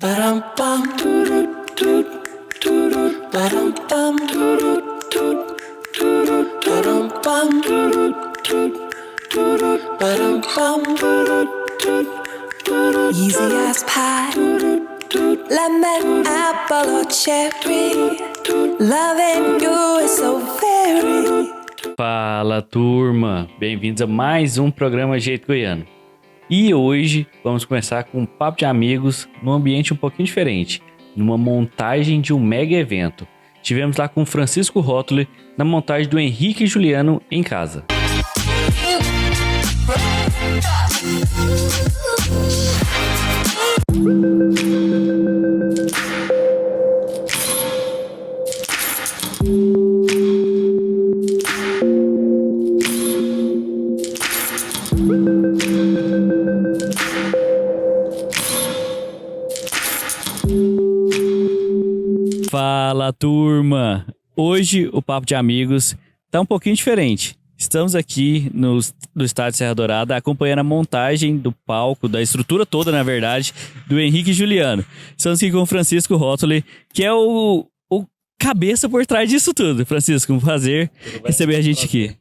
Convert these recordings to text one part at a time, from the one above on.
Ba-dum-bum, ba-dum-bum, ba-dum-bum, easy as pie, lemon, apple or cherry, loving you is so very. Fala, turma! Bem-vindos a mais um programa Jeito Goiano. E hoje vamos começar com um papo de amigos num ambiente um pouquinho diferente, numa montagem de um mega evento. Tivemos lá com o Francisco Rótoli na montagem do Henrique e Juliano em casa. Fala, turma! Hoje o Papo de Amigos tá um pouquinho diferente. Estamos aqui no estádio Serra Dourada acompanhando a montagem do palco, da estrutura toda, na verdade, do Henrique e Juliano. Estamos aqui com o Francisco Rótoli, que é o cabeça por trás disso tudo. Francisco, um prazer receber a gente aqui.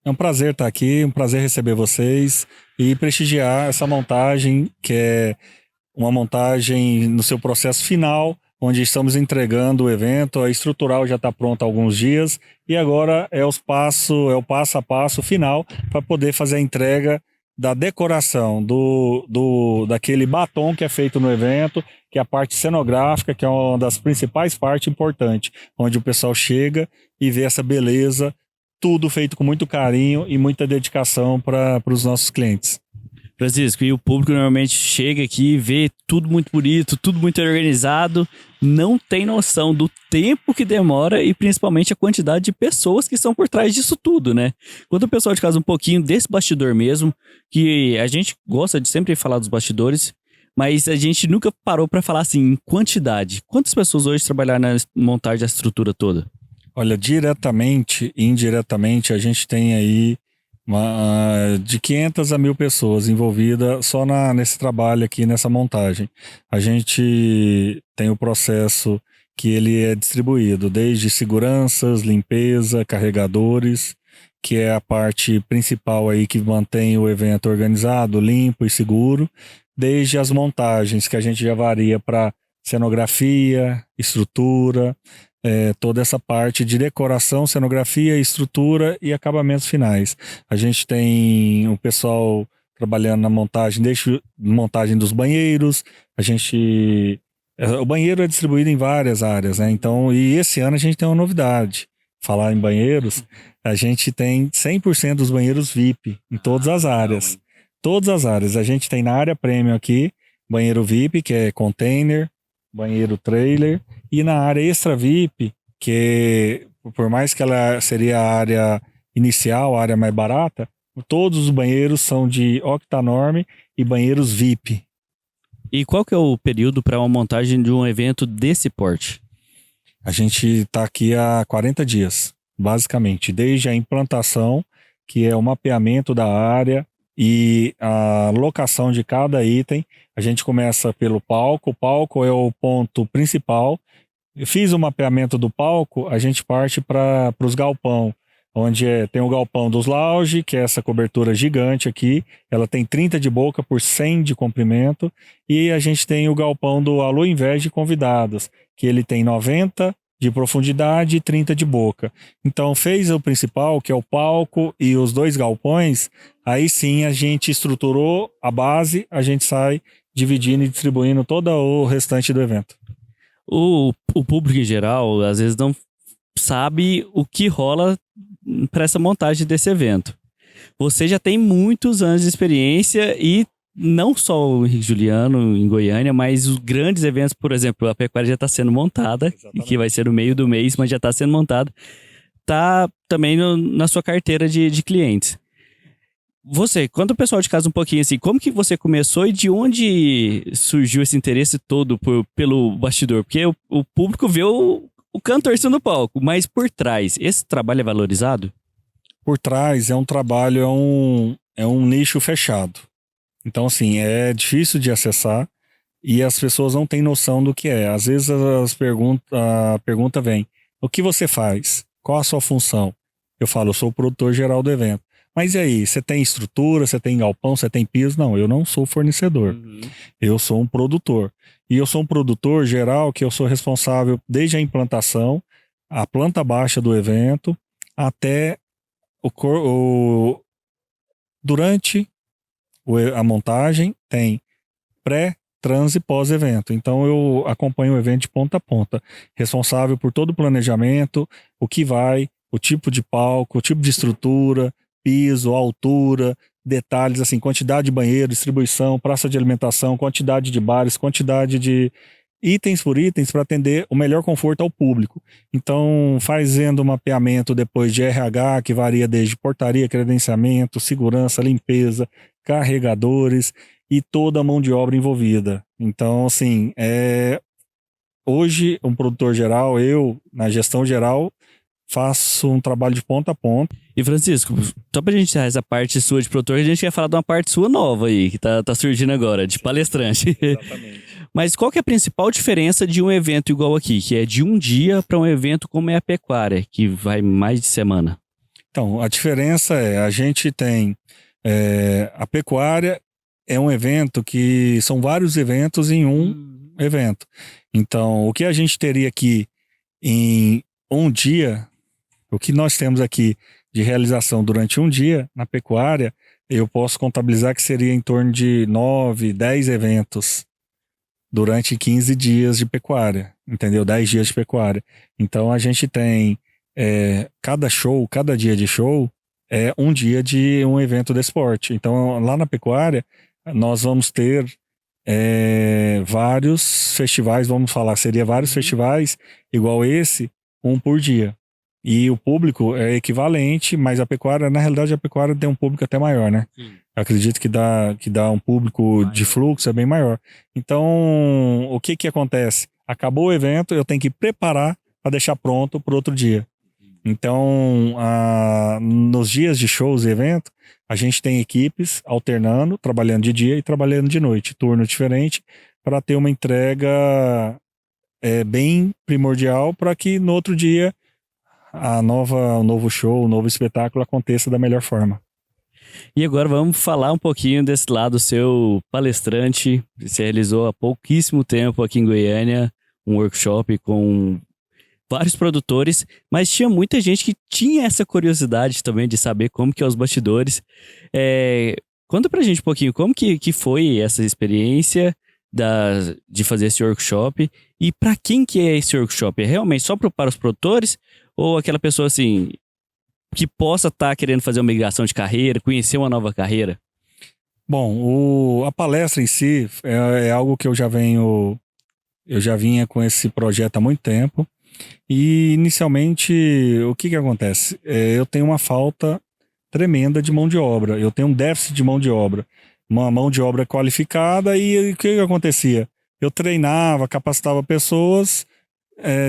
É um prazer estar aqui, um prazer receber vocês e prestigiar essa montagem, que é uma montagem no seu processo final, onde estamos entregando o evento. A estrutural já está pronta há alguns dias e agora é o passo a passo final para poder fazer a entrega da decoração daquele batom que é feito no evento, que é a parte cenográfica, que é uma das principais partes importantes, onde o pessoal chega e vê essa beleza, tudo feito com muito carinho e muita dedicação para os nossos clientes. Francisco, e o público normalmente chega aqui e vê tudo muito bonito, tudo muito organizado, não tem noção do tempo que demora e principalmente a quantidade de pessoas que estão por trás disso tudo, né? Conta o pessoal de casa um pouquinho desse bastidor mesmo, que a gente gosta de sempre falar dos bastidores, mas a gente nunca parou para falar assim em quantidade. Quantas pessoas hoje trabalharam na montagem da estrutura toda? Olha, diretamente e indiretamente a gente tem aí de 500 a 1.000 pessoas envolvidas só nesse trabalho aqui, nessa montagem. A gente tem o processo que ele é distribuído desde seguranças, limpeza, carregadores, que é a parte principal aí que mantém o evento organizado, limpo e seguro, desde as montagens, que a gente já varia para cenografia, estrutura, toda essa parte de decoração, cenografia, estrutura e acabamentos finais. A gente tem o pessoal trabalhando na montagem, desde montagem dos banheiros. O banheiro é distribuído em várias áreas, né? Então, e esse ano a gente tem uma novidade. Falar em banheiros, a gente tem 100% dos banheiros VIP em todas as áreas. Todas as áreas. A gente tem na área premium aqui, banheiro VIP, que é container, banheiro trailer, e na área extra VIP, que por mais que ela seria a área inicial, a área mais barata, todos os banheiros são de Octanorm e banheiros VIP. E qual que é o período para uma montagem de um evento desse porte? A gente está aqui há 40 dias, basicamente, desde a implantação, que é o mapeamento da área e a locação de cada item. A gente começa pelo palco. O palco é o ponto principal. Eu fiz o mapeamento do palco, a gente parte para os galpão, onde tem o galpão dos lounge, que é essa cobertura gigante aqui. Ela tem 30 de boca por 100 de comprimento. E a gente tem o galpão do Alô Invés de Convidados, que ele tem 90 de profundidade e 30 de boca. Então fez o principal, que é o palco e os 2 galpões. Aí sim a gente estruturou a base, a gente sai dividindo e distribuindo todo o restante do evento. O público em geral, às vezes, não sabe o que rola para essa montagem desse evento. Você já tem muitos anos de experiência e não só o Henrique Juliano em Goiânia, mas os grandes eventos, por exemplo, a pecuária já está sendo montada, exatamente, que vai ser no meio do mês, mas já está sendo montada. Está também na sua carteira de clientes. Você, conta o pessoal de casa um pouquinho assim, como que você começou e de onde surgiu esse interesse todo pelo bastidor? Porque o público vê o cantor sendo no palco, mas por trás, esse trabalho é valorizado? Por trás é um trabalho, é um nicho fechado. Então assim, é difícil de acessar. e as pessoas não têm noção do que é. Às vezes a pergunta vem: o que você faz? Qual a sua função? Eu falo: eu sou o produtor geral do evento. Mas e aí, você tem estrutura, você tem galpão, você tem piso? Não, eu não sou fornecedor. Eu sou um produtor. E eu sou um produtor geral que eu sou responsável desde a implantação, a planta baixa do evento, até durante a montagem, tem pré, trans e pós-evento. Então eu acompanho o evento de ponta a ponta, responsável por todo o planejamento, o que vai, o tipo de palco, o tipo de estrutura, piso, altura, detalhes assim, quantidade de banheiro, distribuição, praça de alimentação, quantidade de bares, quantidade de itens por itens para atender o melhor conforto ao público. Então, fazendo um mapeamento depois de RH, que varia desde portaria, credenciamento, segurança, limpeza, carregadores e toda a mão de obra envolvida. Então, assim, hoje, um produtor geral, eu, na gestão geral, faço um trabalho de ponta a ponta. E Francisco, só pra gente encerrar essa parte sua de produtor, a gente quer falar de uma parte sua nova aí, que tá surgindo agora, de palestrante. Exatamente. Mas qual que é a principal diferença de um evento igual aqui, que é de um dia para um evento como é a pecuária, que vai mais de semana? Então, a diferença a gente tem a pecuária é um evento que são vários eventos em um evento. Então, o que a gente teria aqui em um dia, o que nós temos aqui de realização durante um dia na pecuária, eu posso contabilizar que seria em torno de 9, 10 eventos durante 15 dias de pecuária, entendeu? 10 dias de pecuária. Então a gente tem cada dia de show é um dia de um evento de esporte. Então lá na pecuária nós vamos ter vários festivais, vamos falar, seria vários festivais igual esse, um por dia. E o público é equivalente, mas a pecuária, na realidade, a pecuária tem um público até maior, né? Sim. Acredito que dá um público maior. De fluxo é bem maior. Então, o que acontece? Acabou o evento, eu tenho que preparar para deixar pronto para outro dia. Então, nos dias de shows e evento, a gente tem equipes alternando, trabalhando de dia e trabalhando de noite, turno diferente, para ter uma entrega bem primordial para que no outro dia o novo show, o novo espetáculo aconteça da melhor forma. E agora vamos falar um pouquinho desse lado seu palestrante. Você realizou há pouquíssimo tempo aqui em Goiânia um workshop com vários produtores, mas tinha muita gente que tinha essa curiosidade também de saber como que é os bastidores. Conta pra gente um pouquinho como que foi essa experiência de fazer esse workshop e para quem que é esse workshop? É realmente só para os produtores ou aquela pessoa assim que possa estar querendo fazer uma migração de carreira, conhecer uma nova carreira? Bom, a palestra em si é algo que eu já vinha com esse projeto há muito tempo e inicialmente o que acontece? Eu tenho uma falta tremenda de mão de obra, eu tenho um déficit de mão de obra, uma mão de obra qualificada e o que acontecia? Eu treinava, capacitava pessoas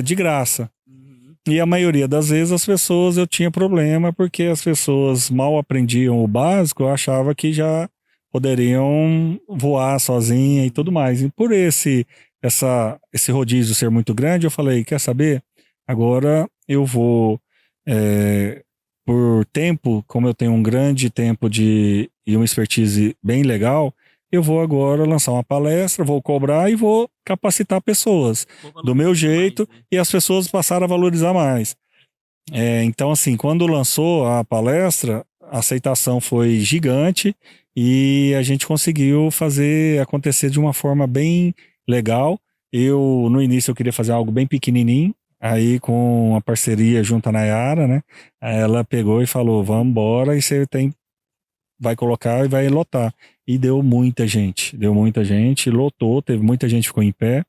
de graça. E a maioria das vezes as pessoas eu tinha problema porque as pessoas mal aprendiam o básico, eu achava que já poderiam voar sozinha e tudo mais. E por esse rodízio ser muito grande, eu falei, quer saber? Agora eu vou, por tempo, como eu tenho um grande tempo e uma expertise bem legal, eu vou agora lançar uma palestra, vou cobrar e vou capacitar pessoas do meu jeito e as pessoas passaram a valorizar mais. Então, assim, quando lançou a palestra, a aceitação foi gigante e a gente conseguiu fazer acontecer de uma forma bem legal. No início, eu queria fazer algo bem pequenininho, aí com a parceria junto à Nayara, né? Ela pegou e falou, vamos embora e você vai colocar e vai lotar. E deu muita gente, lotou, teve muita gente que ficou em pé,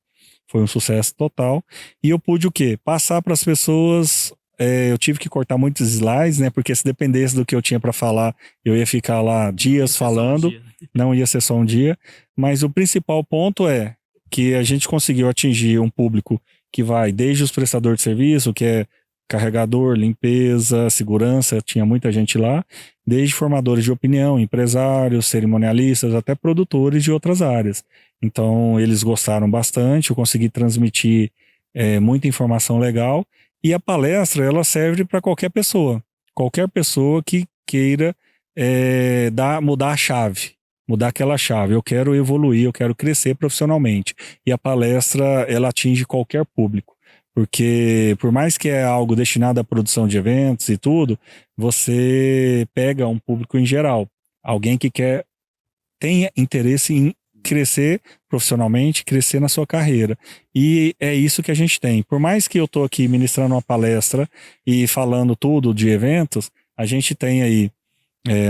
foi um sucesso total. E eu pude o quê? Passar para as pessoas, eu tive que cortar muitos slides, né? Porque se dependesse do que eu tinha para falar, eu ia ficar lá dias falando, não ia ser só um dia. Mas o principal ponto é que a gente conseguiu atingir um público que vai desde os prestadores de serviço, que é carregador, limpeza, segurança, tinha muita gente lá, desde formadores de opinião, empresários, cerimonialistas, até produtores de outras áreas. Então, eles gostaram bastante, eu consegui transmitir muita informação legal. E a palestra, ela serve para qualquer pessoa que queira mudar a chave, mudar aquela chave. Eu quero evoluir, eu quero crescer profissionalmente. E a palestra, ela atinge qualquer público. Porque, por mais que é algo destinado à produção de eventos e tudo, você pega um público em geral. Alguém que tenha interesse em crescer profissionalmente, crescer na sua carreira. E é isso que a gente tem. Por mais que eu estou aqui ministrando uma palestra e falando tudo de eventos, a gente tem aí,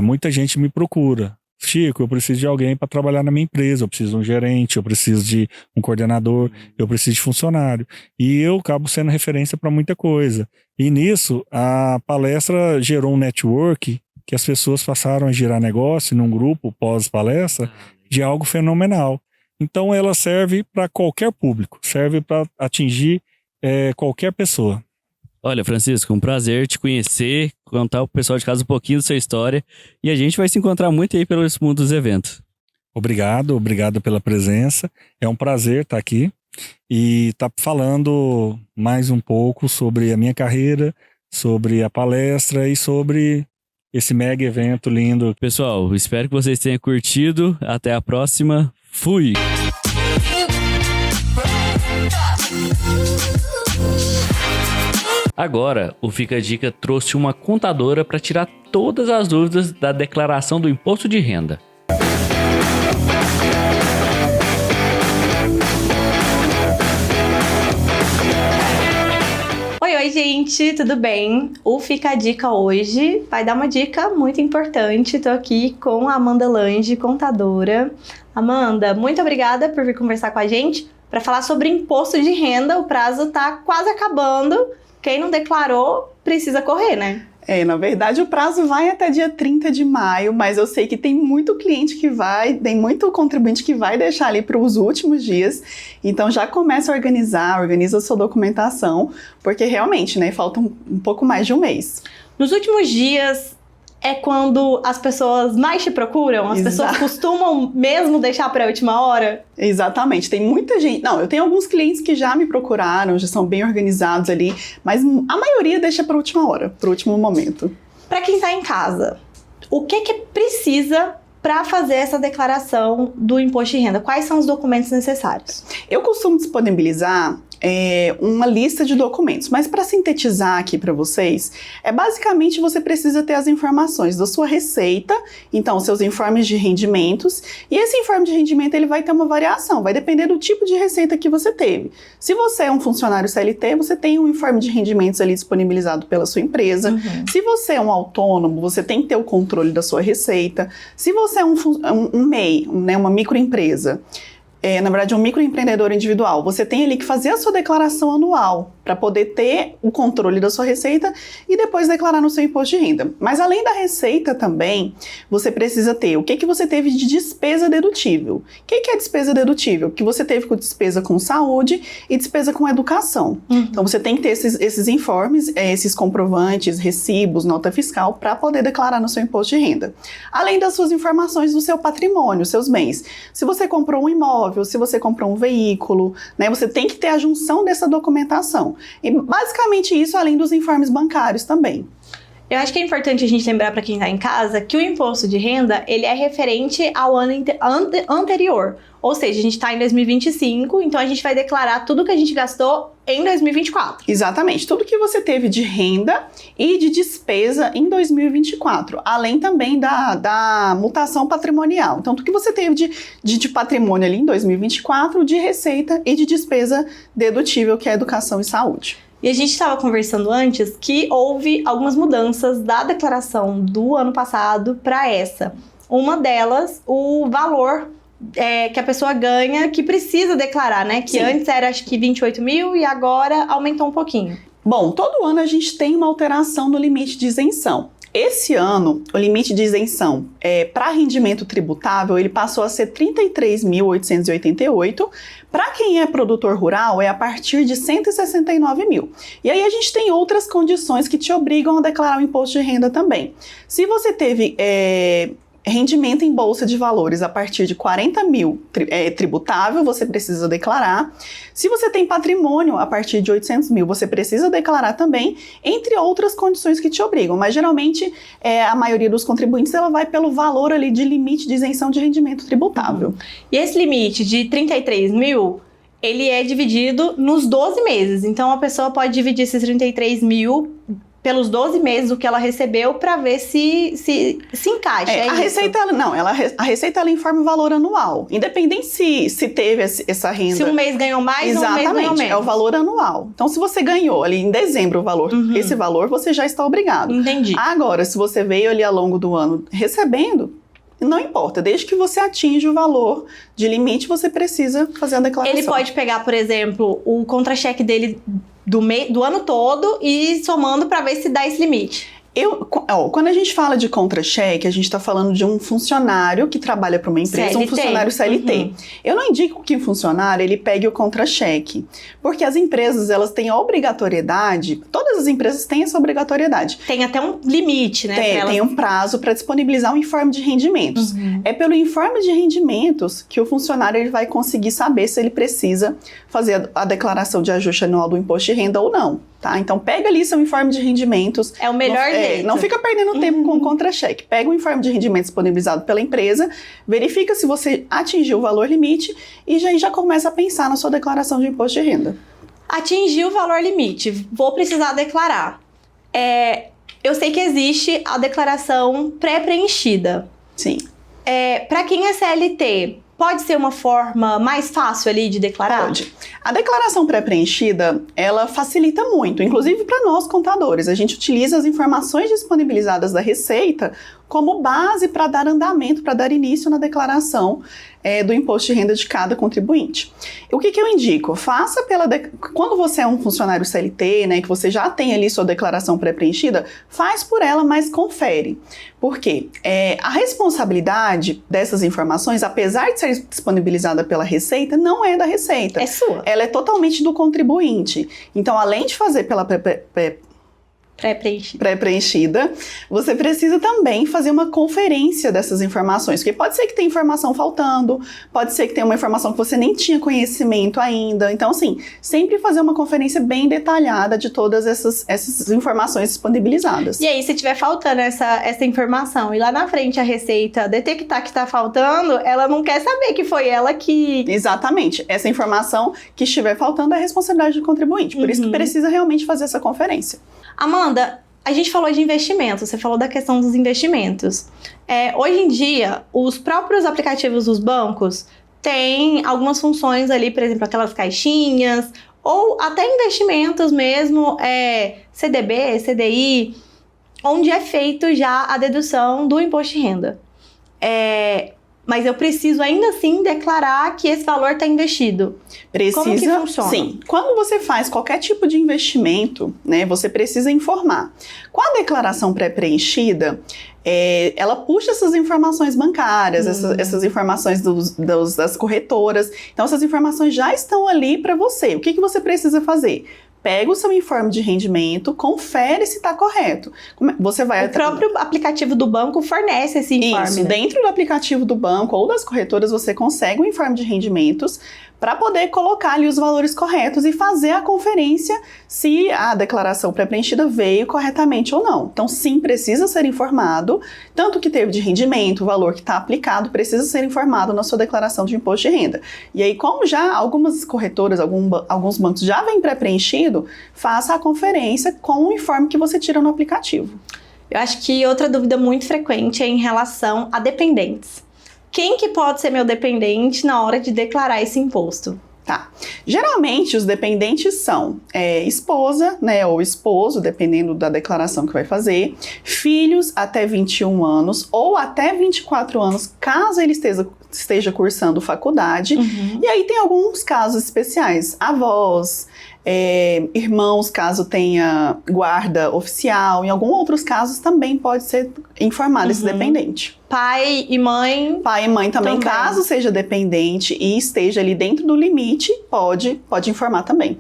muita gente me procura. Chico, eu preciso de alguém para trabalhar na minha empresa, eu preciso de um gerente, eu preciso de um coordenador, eu preciso de funcionário. E eu acabo sendo referência para muita coisa. E nisso, a palestra gerou um network que as pessoas passaram a gerar negócio num grupo pós-palestra de algo fenomenal. Então ela serve para qualquer público, serve para atingir qualquer pessoa. Olha, Francisco, um prazer te conhecer, contar pro pessoal de casa um pouquinho da sua história e a gente vai se encontrar muito aí pelo mundo dos eventos. Obrigado pela presença. É um prazer estar aqui e estar falando mais um pouco sobre a minha carreira, sobre a palestra e sobre esse mega evento lindo. Pessoal, espero que vocês tenham curtido. Até a próxima. Fui! Agora, o Fica a Dica trouxe uma contadora para tirar todas as dúvidas da declaração do imposto de renda. Oi, gente, tudo bem? O Fica a Dica hoje vai dar uma dica muito importante. Tô aqui com a Amanda Lange, contadora. Amanda, muito obrigada por vir conversar com a gente para falar sobre imposto de renda. O prazo tá quase acabando. Quem não declarou precisa correr, né? Na verdade o prazo vai até dia 30 de maio, mas eu sei que tem muito cliente tem muito contribuinte que vai deixar ali para os últimos dias, então já começa a organiza a sua documentação, porque realmente, né, falta um pouco mais de um mês. Nos últimos dias é quando as pessoas mais te procuram? As pessoas costumam mesmo deixar para a última hora? Exatamente, tem muita gente. Não, eu tenho alguns clientes que já me procuraram, já são bem organizados ali, mas a maioria deixa para a última hora, para o último momento. Para quem está em casa, o que precisa para fazer essa declaração do imposto de renda? Quais são os documentos necessários? Eu costumo disponibilizar uma lista de documentos, mas para sintetizar aqui para vocês, basicamente você precisa ter as informações da sua receita, então seus informes de rendimentos, e esse informe de rendimento ele vai ter uma variação, vai depender do tipo de receita que você teve. Se você é um funcionário CLT, você tem um informe de rendimentos ali disponibilizado pela sua empresa. Se você é um autônomo, você tem que ter o controle da sua receita. Se você é um MEI, né, uma microempresa, na verdade um microempreendedor individual, você tem ali que fazer a sua declaração anual para poder ter o controle da sua receita e depois declarar no seu imposto de renda. Mas além da receita também, você precisa ter o que você teve de despesa dedutível. O que é despesa dedutível? Que você teve com despesa com saúde e despesa com educação. Então você tem que ter esses informes, esses comprovantes, recibos, nota fiscal para poder declarar no seu imposto de renda. Além das suas informações do seu patrimônio, seus bens. Se você comprou um imóvel, se você comprou um veículo, né, você tem que ter a junção dessa documentação. E basicamente isso, além dos informes bancários também. Eu acho que é importante a gente lembrar para quem está em casa que o imposto de renda ele é referente ao ano anterior. Ou seja, a gente está em 2025, então a gente vai declarar tudo que a gente gastou em 2024. Exatamente, tudo que você teve de renda e de despesa em 2024, além também da mutação patrimonial. Então, tudo que você teve de patrimônio ali em 2024, de receita e de despesa dedutível, que é educação e saúde. E a gente estava conversando antes que houve algumas mudanças da declaração do ano passado para essa. Uma delas, o valor que a pessoa ganha, que precisa declarar, né? Que Sim. Antes era acho que 28 mil e agora aumentou um pouquinho. Bom, todo ano a gente tem uma alteração no limite de isenção. Esse ano, o limite de isenção para rendimento tributável, ele passou a ser 33.888. Para quem é produtor rural, é a partir de 169 mil. E aí a gente tem outras condições que te obrigam a declarar o imposto de renda também. Se você teve rendimento em bolsa de valores a partir de 40 mil tributável, você precisa declarar. Se você tem patrimônio a partir de 800 mil, você precisa declarar também, entre outras condições que te obrigam. Mas geralmente a maioria dos contribuintes ela vai pelo valor ali de limite de isenção de rendimento tributável. E esse limite de 33 mil, ele é dividido nos 12 meses. Então a pessoa pode dividir esses 33 mil pelos 12 meses o que ela recebeu para ver se encaixa. A Receita, a Receita ela informa o valor anual, independente se teve essa renda. Se um mês ganhou mais, exatamente, um mês ganhou menos. É o valor anual. Então, se você ganhou ali em dezembro o valor, esse valor você já está obrigado. Entendi. Agora, se você veio ali ao longo do ano recebendo, não importa, desde que você atinja o valor de limite, você precisa fazer a declaração. Ele pode pegar, por exemplo, o contra-cheque dele do ano todo e somando para ver se dá esse limite. Quando a gente fala de contra-cheque, a gente está falando de um funcionário que trabalha para uma empresa, CLT. Um funcionário CLT. Eu não indico que o funcionário ele pegue o contra-cheque, porque as empresas elas têm a obrigatoriedade, todas as empresas têm essa obrigatoriedade. Tem até um limite, né? Tem um prazo para disponibilizar um informe de rendimentos. É pelo informe de rendimentos que o funcionário ele vai conseguir saber se ele precisa fazer a declaração de ajuste anual do imposto de renda ou não. Tá? Então, pega ali seu informe de rendimentos. É o melhor jeito. Não fica perdendo tempo com o contra-cheque. Pega o informe de rendimentos disponibilizado pela empresa, verifica se você atingiu o valor limite e já começa a pensar na sua declaração de imposto de renda. Atingiu o valor limite, vou precisar declarar. Eu sei que existe a declaração pré-preenchida. Sim. Para quem é CLT, pode ser uma forma mais fácil ali de declarar? Pode. A declaração pré-preenchida, ela facilita muito, inclusive para nós contadores. A gente utiliza as informações disponibilizadas da Receita como base para dar andamento, para dar início na declaração do imposto de renda de cada contribuinte. O que eu indico? Faça quando você é um funcionário CLT, né, que você já tem ali sua declaração pré-preenchida, faz por ela, mas confere. Por quê? A responsabilidade dessas informações, apesar de ser disponibilizada pela Receita, não é da Receita. É sua. Ela é totalmente do contribuinte. Então, além de fazer pela pré-preenchida, você precisa também fazer uma conferência dessas informações, porque pode ser que tenha informação faltando, pode ser que tenha uma informação que você nem tinha conhecimento ainda. Então, assim, sempre fazer uma conferência bem detalhada de todas essas informações disponibilizadas. E aí, se tiver faltando essa informação e lá na frente a Receita detectar que está faltando, ela não quer saber que foi ela que... Exatamente. Essa informação que estiver faltando é a responsabilidade do contribuinte. Por isso que precisa realmente fazer essa conferência. Amanda, a gente falou de investimentos, você falou da questão dos investimentos. Hoje em dia, os próprios aplicativos dos bancos têm algumas funções ali, por exemplo, aquelas caixinhas, ou até investimentos mesmo, CDB, CDI, onde é feito já a dedução do imposto de renda. Mas eu preciso ainda assim declarar que esse valor está investido. Precisa, como que funciona? Sim. Quando você faz qualquer tipo de investimento, né, você precisa informar. Com a declaração pré-preenchida, ela puxa essas informações bancárias, essas informações das corretoras. Então, essas informações já estão ali para você. O que você precisa fazer? Pega o seu informe de rendimento, confere se está correto. Você vai o próprio aplicativo do banco fornece esse informe. Isso, né? Dentro do aplicativo do banco ou das corretoras, você consegue um informe de rendimentos para poder colocar ali os valores corretos e fazer a conferência se a declaração pré-preenchida veio corretamente ou não. Então, sim, precisa ser informado, tanto que teve de rendimento, o valor que está aplicado, precisa ser informado na sua declaração de imposto de renda. E aí, como já algumas corretoras, alguns bancos já vêm pré-preenchido, faça a conferência com o informe que você tira no aplicativo. Eu acho que outra dúvida muito frequente é em relação a dependentes. Quem que pode ser meu dependente na hora de declarar esse imposto? Tá. Geralmente, os dependentes são esposa, né, ou esposo, dependendo da declaração que vai fazer, filhos até 21 anos ou até 24 anos, caso ele esteja cursando faculdade. E aí tem alguns casos especiais, avós, irmãos, caso tenha guarda oficial, em alguns outros casos também pode ser informado esse dependente. Pai e mãe? Pai e mãe também, caso seja dependente e esteja ali dentro do limite, pode informar também.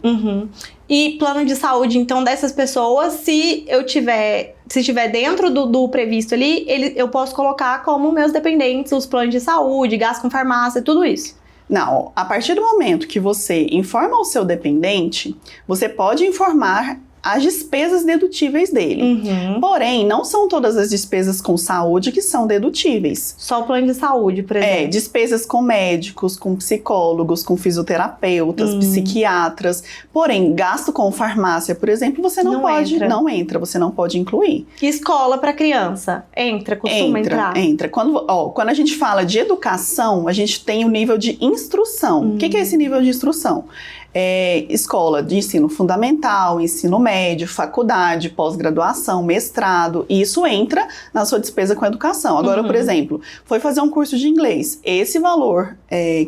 E plano de saúde, então, dessas pessoas, se eu tiver se estiver dentro do previsto ali, eu posso colocar como meus dependentes, os planos de saúde, gasto com farmácia, tudo isso. Não, a partir do momento que você informa o seu dependente, você pode informar as despesas dedutíveis dele. Uhum. Porém, não são todas as despesas com saúde que são dedutíveis. Só o plano de saúde, por exemplo. Despesas com médicos, com psicólogos, com fisioterapeutas, psiquiatras. Porém, gasto com farmácia, por exemplo, você não entra, você não pode incluir. Escola para criança, costuma entrar? Entra. Quando a gente fala de educação, a gente tem o nível de instrução. O que é esse nível de instrução? Escola de ensino fundamental, ensino médio, faculdade, pós-graduação, mestrado, e isso entra na sua despesa com educação. Agora, por exemplo, foi fazer um curso de inglês, esse valor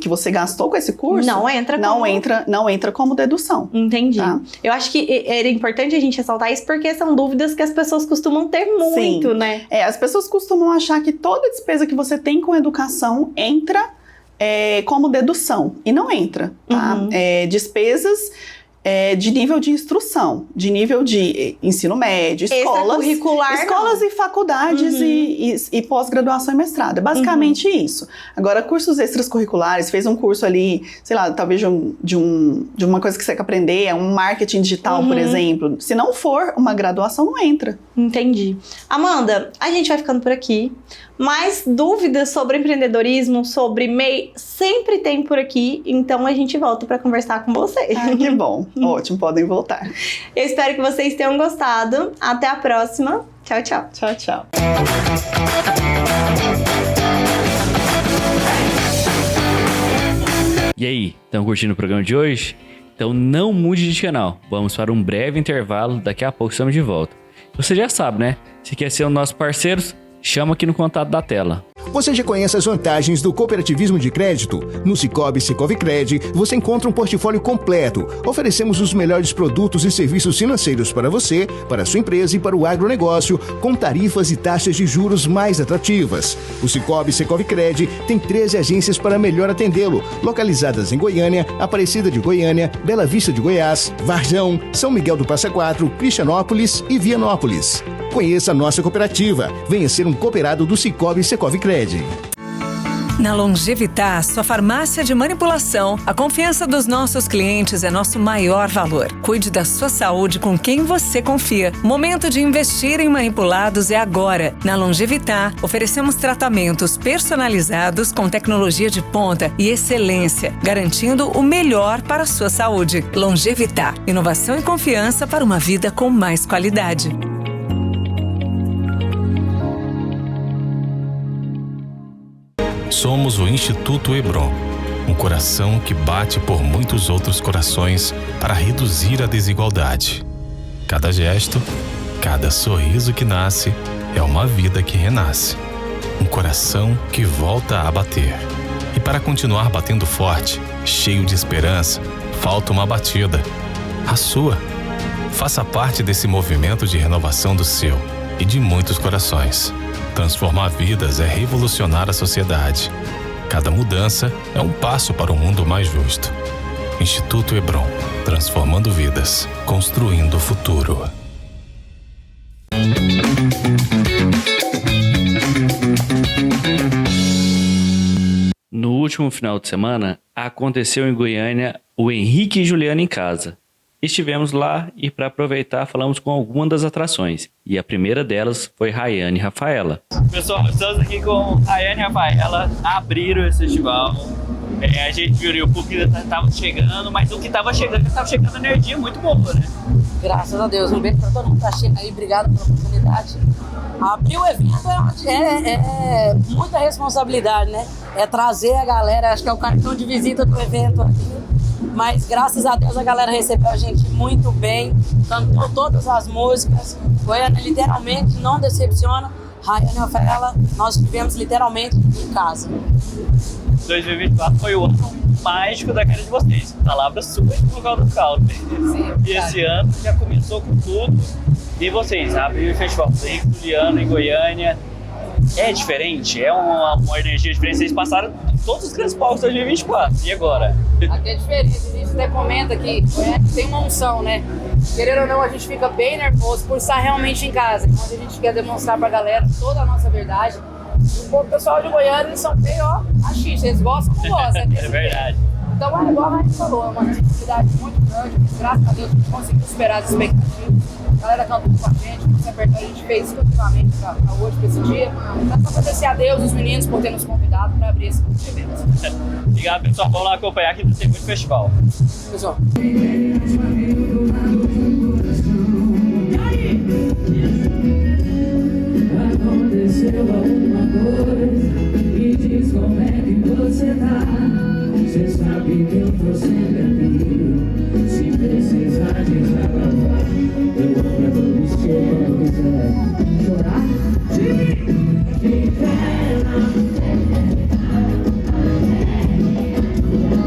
que você gastou com esse curso não entra como dedução. Entendi. Tá? Eu acho que era importante a gente ressaltar isso porque são dúvidas que as pessoas costumam ter muito, né? As pessoas costumam achar que toda despesa que você tem com educação entra como dedução, e não entra, tá? Despesas de nível de instrução, de nível de ensino médio, escolas e faculdades e pós-graduação e mestrado. É basicamente isso. Agora, cursos extracurriculares, fez um curso ali, sei lá, talvez de uma coisa que você quer aprender, um marketing digital, por exemplo. Se não for uma graduação, não entra. Entendi. Amanda, a gente vai ficando por aqui. Mais dúvidas sobre empreendedorismo, sobre MEI, sempre tem por aqui, então a gente volta para conversar com vocês. Que bom. Ótimo, podem voltar. Eu espero que vocês tenham gostado. Até a próxima. Tchau, tchau. Tchau, tchau. E aí, estão curtindo o programa de hoje? Então não mude de canal. Vamos para um breve intervalo, daqui a pouco estamos de volta. Você já sabe, né? Se quer ser um dos nossos parceiros, chama aqui no contato da tela. Você já conhece as vantagens do cooperativismo de crédito? No Sicoob Secovicred, você encontra um portfólio completo. Oferecemos os melhores produtos e serviços financeiros para você, para a sua empresa e para o agronegócio, com tarifas e taxas de juros mais atrativas. O Sicoob Secovicred tem 13 agências para melhor atendê-lo, localizadas em Goiânia, Aparecida de Goiânia, Bela Vista de Goiás, Varjão, São Miguel do Passa Quatro, Cristianópolis e Vianópolis. Conheça a nossa cooperativa. Venha ser um cooperado do Sicoob Secovicred. Na Longevitar, sua farmácia de manipulação, a confiança dos nossos clientes é nosso maior valor. Cuide da sua saúde com quem você confia. Momento de investir em manipulados é agora. Na Longevitar, oferecemos tratamentos personalizados com tecnologia de ponta e excelência, garantindo o melhor para a sua saúde. Longevitar, inovação e confiança para uma vida com mais qualidade. Somos o Instituto Hebron, um coração que bate por muitos outros corações para reduzir a desigualdade. Cada gesto, cada sorriso que nasce é uma vida que renasce. Um coração que volta a bater. E para continuar batendo forte, cheio de esperança, falta uma batida. A sua. Faça parte desse movimento de renovação do seu e de muitos corações. Transformar vidas é revolucionar a sociedade. Cada mudança é um passo para um mundo mais justo. Instituto Hebron, transformando vidas, construindo o futuro. No último final de semana, aconteceu em Goiânia o Henrique e Juliana em Casa. Estivemos lá e, para aproveitar, falamos com algumas das atrações. E a primeira delas foi Rayane e Rafaela. Pessoal, estamos aqui com Rayane e Rafaela, abriram esse festival. A gente viu o público estava chegando, mas o que estava chegando energia muito boa, né? Graças a Deus, um beijo para todo mundo que tá chegando aí, obrigado pela oportunidade. Abrir o evento é muita responsabilidade, né? É trazer a galera, acho que é o cartão de visita do evento aqui. Mas graças a Deus a galera recebeu a gente muito bem, cantou todas as músicas. Goiânia literalmente não decepciona. Rayane e Rafaela, nós estivemos literalmente em casa. 2024 foi o ano mágico da carreira de vocês. Palavra super vocal do Calder. E esse ano já começou com tudo. E vocês abriram o Festival Henrique e Juliana em Goiânia. É diferente? É uma energia diferente? Vocês passaram todos os grandes palcos de 2024. E agora? Aqui é diferente, a gente até comenta que tem uma unção, né? Querendo ou não, a gente fica bem nervoso por estar realmente em casa, onde a gente quer demonstrar pra galera toda a nossa verdade. O pessoal de Goiânia, eles são meio, achistas, eles gostam ou não gostam. É verdade. Então, igual a gente falou, é uma responsabilidade muito grande, graças a Deus a gente conseguiu superar as expectativas. A galera cantou com a gente, a gente fez exclusivamente para hoje, para esse dia. Então, só agradecer a Deus e os meninos por terem nos convidado para abrir esse evento. Obrigado, pessoal. Vamos lá acompanhar aqui do Circuito Festival. Pessoal. Aconteceu alguma coisa, me diz como é que você tá. Você sabe que eu tô sempre aqui. Se precisar desabafar, eu amo pra todo seu quando quiser chorar.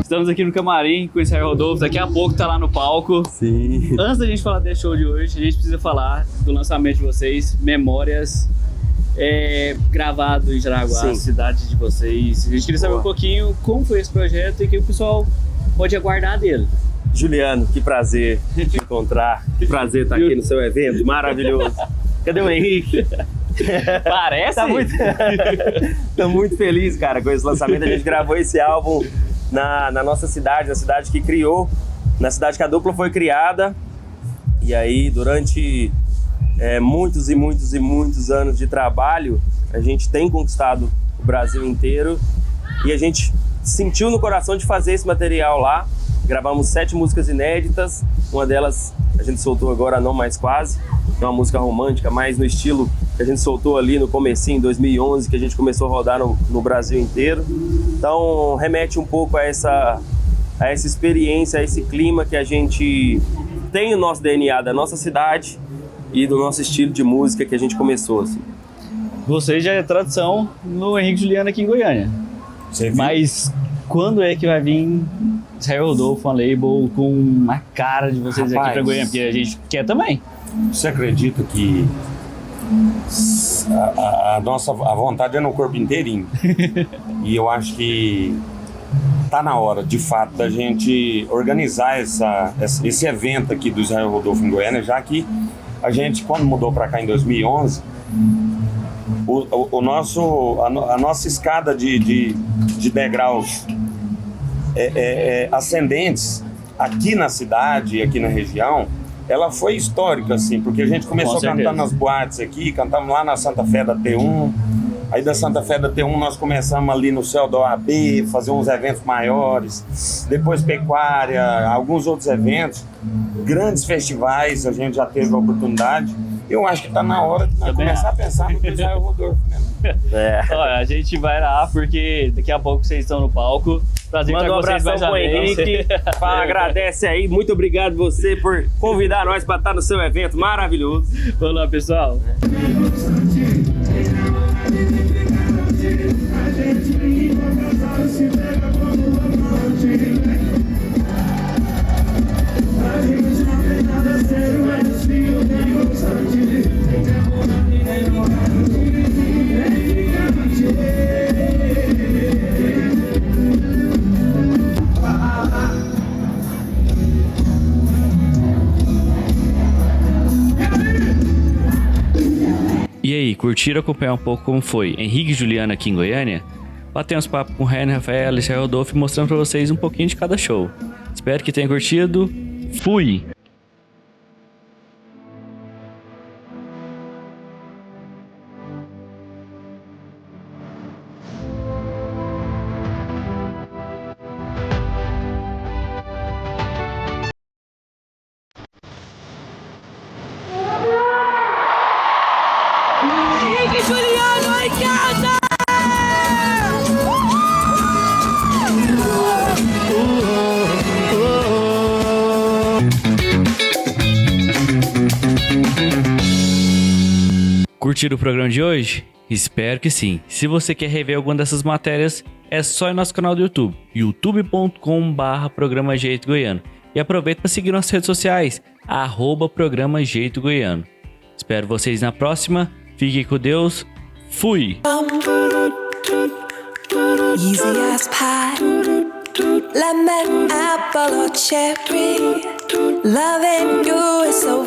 Estamos aqui no camarim com o Israel Rodolfo, daqui a pouco tá lá no palco. Sim. Antes da gente falar desse show de hoje, a gente precisa falar do lançamento de vocês, Memórias, gravado em Jaraguá, Sim. cidade de vocês. A gente queria saber um pouquinho como foi esse projeto e o que o pessoal pode aguardar dele. Juliano, que prazer te encontrar, que prazer estar aqui no seu evento, maravilhoso. Cadê o Henrique? Parece? Tô muito feliz, cara, com esse lançamento. A gente gravou esse álbum na nossa cidade, na cidade que criou, na cidade que a dupla foi criada. E aí, durante muitos e muitos e muitos anos de trabalho, a gente tem conquistado o Brasil inteiro e a gente sentiu no coração de fazer esse material lá. Gravamos 7 músicas inéditas, uma delas a gente soltou agora, Não Mais Quase, é uma música romântica, mais no estilo que a gente soltou ali no comecinho, em 2011, que a gente começou a rodar no Brasil inteiro. Então remete um pouco a essa experiência, a esse clima que a gente tem no nosso DNA da nossa cidade e do nosso estilo de música que a gente começou, assim. Você já é tradição no Henrique e Juliano aqui em Goiânia. Mas quando é que vai vir Israel Rodolfo, uma label com a cara de vocês aqui pra Goiânia? Porque a gente quer também. Você acredita que a vontade é no corpo inteirinho? E eu acho que tá na hora, de fato, da gente organizar esse evento aqui do Israel Rodolfo em Goiânia, já que a gente, quando mudou para cá em 2011, a nossa escada de degraus ascendentes aqui na cidade, aqui na região, ela foi histórica, assim, porque a gente começou a cantar nas boates aqui, cantamos lá na Santa Fé da T1, aí da Santa Fé da T1 nós começamos ali no céu da OAB, fazer uns eventos maiores, depois Pecuária, alguns outros eventos, grandes festivais, a gente já teve a oportunidade. Eu acho que está na hora de nós começar a pensar no Israel Rodolfo mesmo. Olha, a gente vai lá porque daqui a pouco vocês estão no palco. Prazer Manda um abração pro Henrique, agradece aí, muito obrigado você por convidar nós para estar no seu evento maravilhoso. Vamos lá, pessoal. E aí, curtiram acompanhar um pouco como foi Henrique e Juliano aqui em Goiânia? Batemos papo com o Ryan, Rafael e Israel Rodolfo mostrando pra vocês um pouquinho de cada show. Espero que tenham curtido. Fui! Henrique Juliano em casa! Curtiram o programa de hoje? Espero que sim. Se você quer rever alguma dessas matérias, é só ir no nosso canal do YouTube, youtube.com/Programa Jeito Goiano. E aproveita para seguir nossas redes sociais, @Programa Jeito Goiano. Espero vocês na próxima. Fiquem com Deus. Fui! Easy as pie. lemon, apple or cherry. Loving you is so